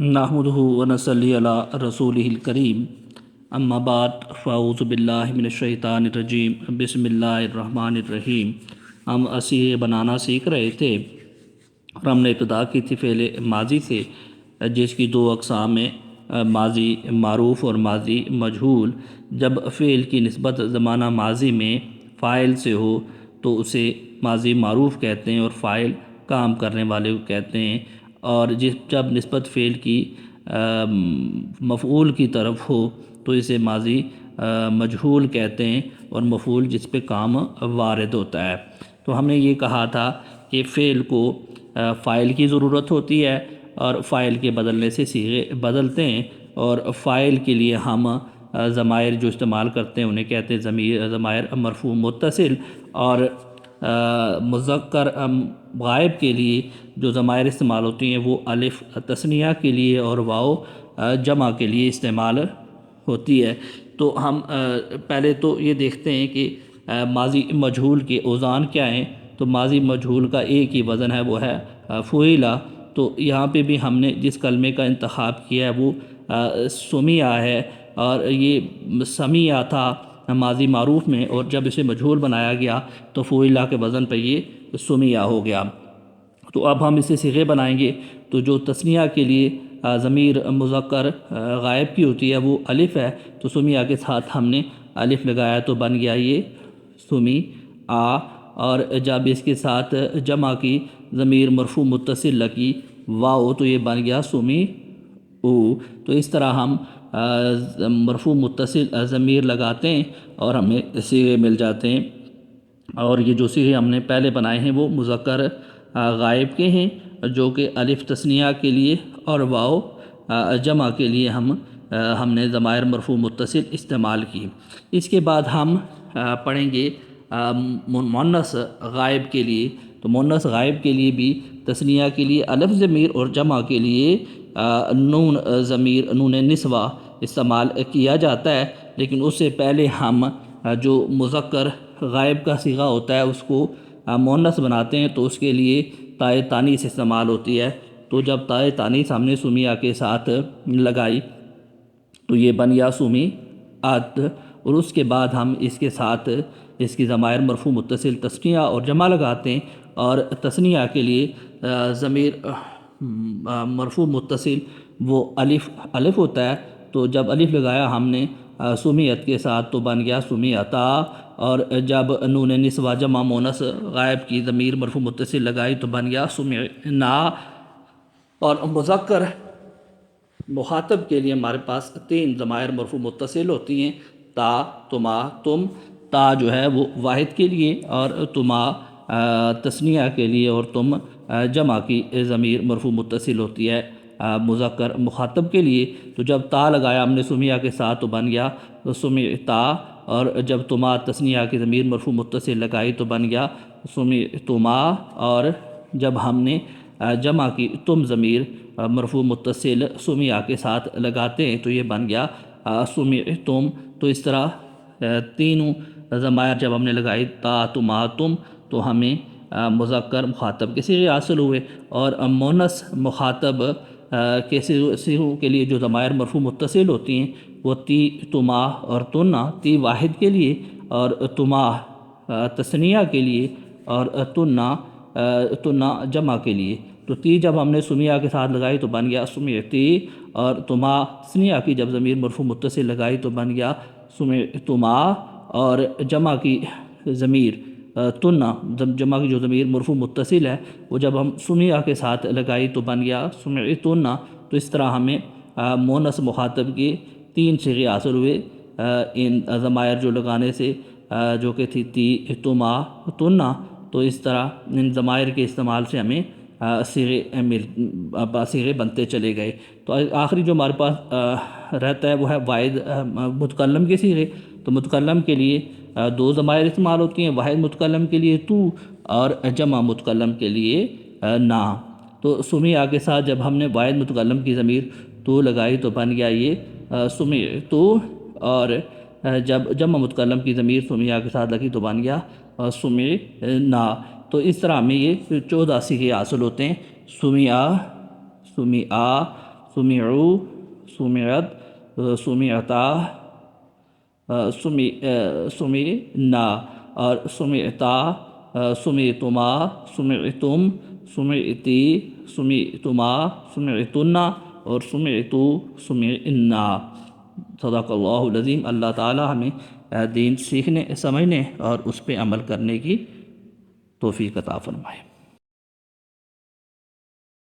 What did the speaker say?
نحمدہ ونصلی علی رسولہ الکریم اما بعد فاعوذ باللہ من الشیطان الرجیم بسم اللہ الرحمن الرحیم۔ ہم صیغے بنانا سیکھ رہے تھے اور ہم نے ابتدا کی تھی فعل ماضی سے، جس کی دو اقسام ہیں، ماضی معروف اور ماضی مجہول۔ جب فعل کی نسبت زمانہ ماضی میں فاعل سے ہو تو اسے ماضی معروف کہتے ہیں اور فاعل کام کرنے والے کو کہتے ہیں، اور جب نسبت فعل کی مفعول کی طرف ہو تو اسے ماضی مجہول کہتے ہیں، اور مفعول جس پہ کام وارد ہوتا ہے۔ تو ہم نے یہ کہا تھا کہ فعل کو فاعل کی ضرورت ہوتی ہے اور فاعل کے بدلنے سے صیغے بدلتے ہیں، اور فاعل کے لیے ہم ضمائر جو استعمال کرتے ہیں انہیں کہتے ہیں ضمائر مرفوع متصل، اور مذکر غائب کے لیے جو ضمائر استعمال ہوتی ہیں وہ الف تثنیہ کے لیے اور واو جمع کے لیے استعمال ہوتی ہے۔ تو ہم پہلے تو یہ دیکھتے ہیں کہ ماضی مجہول کے اوزان کیا ہیں۔ تو ماضی مجہول کا ایک ہی وزن ہے، وہ ہے فعلا۔ تو یہاں پہ بھی ہم نے جس کلمے کا انتخاب کیا ہے وہ سمیع ہے، اور یہ سمیع تھا ماضی معروف میں، اور جب اسے مجہول بنایا گیا تو فعلا کے وزن پہ یہ سمیع ہو گیا۔ تو اب ہم اسے صیغے بنائیں گے۔ تو جو تثنیہ کے لیے ضمیر مذکر غائب کی ہوتی ہے وہ الف ہے، تو سمیع کے ساتھ ہم نے الف لگایا تو بن گیا یہ سمیع، اور جب اس کے ساتھ جمع کی ضمیر مرفوع متصل لگی واو تو یہ بن گیا سمیع۔ تو اس طرح ہم مرفوع متصل ضمیر لگاتے ہیں اور ہمیں صیغے مل جاتے ہیں، اور یہ جو صیغے ہم نے پہلے بنائے ہیں وہ مذکر غائب کے ہیں، جو کہ الف تثنیہ کے لیے اور واو جمع کے لیے ہم نے ضمائر مرفوع متصل استعمال کی۔ اس کے بعد ہم پڑھیں گے مؤنث غائب کے لیے۔ تو مؤنث غائب کے لیے بھی تثنیہ کے لیے الف ضمیر اور جمع کے لیے نون ضمیر نون نسوہ استعمال کیا جاتا ہے، لیکن اس سے پہلے ہم جو مذکر غائب کا صیغہ ہوتا ہے اس کو مؤنث بناتے ہیں، تو اس کے لیے تائے تانیث استعمال ہوتی ہے۔ تو جب تائے تانیث ہم نے سمیع کے ساتھ لگائی تو یہ بن گیا سمیعات، اور اس کے بعد ہم اس کے ساتھ اس کی ضمائر مرفوع متصل تثنیہ اور جمع لگاتے ہیں، اور تثنیہ کے لیے ضمیر مرفوع متصل وہ الف ہوتا ہے۔ تو جب الف لگایا ہم نے سمیعت کے ساتھ تو بن گیا سمیعتا، اور جب نون نسوہ جمع مؤنث غائب کی ضمیر مرفوع متصل لگائی تو بن گیا سمعنا۔ اور مذکر مخاطب کے لیے ہمارے پاس 3 ضمائر مرفوع متصل ہوتی ہیں، تا، تما، تم۔ تا جو ہے وہ واحد کے لیے، اور تما تثنیہ کے لیے، اور تم جمع کی ضمیر مرفوع متصل ہوتی ہے مذکر مخاطب کے لیے۔ تو جب تا لگایا ہم نے سمیع کے ساتھ تو بن گیا سمعتا، اور جب تما تثنیہ کی ضمیر مرفوع متصل لگائی تو بن گیا سمعتما، اور جب ہم نے جمع کی تم ضمیر مرفوع متصل سمیع کے ساتھ لگاتے ہیں تو یہ بن گیا سمعتم۔ تو اس طرح تینوں ضمائر جب ہم نے لگائی تا، تما، تم، تو ہمیں مذکر مخاطب کے صیغے حاصل ہوئے، اور مؤنث مخاطب کے صیغوں کے لیے جو ضمائر مرفوع متصل ہوتی ہیں وہ تی، تما اور تنا۔ تی واحد کے لیے، اور تما تثنیہ کے لیے، اور تنا جمع کے لیے۔ تو تی جب ہم نے سمیع کے ساتھ لگائی تو بن گیا سمعتی، اور تما تثنیہ کی جب ضمیر مرفوع متصل لگائی تو بن گیا سمعتما، اور جمع کی ضمیر تنا، جمع کی جو ضمیر مرفوع متصل ہے وہ جب ہم سمیع کے ساتھ لگائی تو بن گیا سمعتنا۔ تو اس طرح ہمیں مؤنث مخاطب کے 3 صیغے حاصل ہوئے ان ضمائر جو لگانے سے، جو کہ تھی تی، تما، تنا۔ تو اس طرح ان ضمائر کے استعمال سے ہمیں صیغے بنتے چلے گئے۔ تو آخری جو ہمارے پاس رہتا ہے وہ ہے واحد متکلم کے صیغے۔ تو متکلم کے لیے 2 ضمائر استعمال ہوتی ہیں، واحد متکلم کے لیے تو، اور جمع متکلم کے لیے نا۔ تو سمیع کے ساتھ جب ہم نے واحد متکلم کی ضمیر تو لگائی تو بن گیا یہ سمعتو، اور جب جمع متکلم کی ضمیر سمیع کے ساتھ لگی تو بن گیا سمعنا۔ تو اس طرح ہمیں یہ 14 صیغے حاصل ہوتے ہیں، سمیع، سمعو، سمعت، سمعتا، سمعنا، اور سمعتا، سمعتما، سمعتم، سمعتی، سمعتما، سمعتنا، اور سمعتو، سمعنا۔ صدق اللہ العظیم۔ اللہ تعالی ہمیں دین سیکھنے، سمجھنے اور اس پہ عمل کرنے کی توفیق عطا فرمائے۔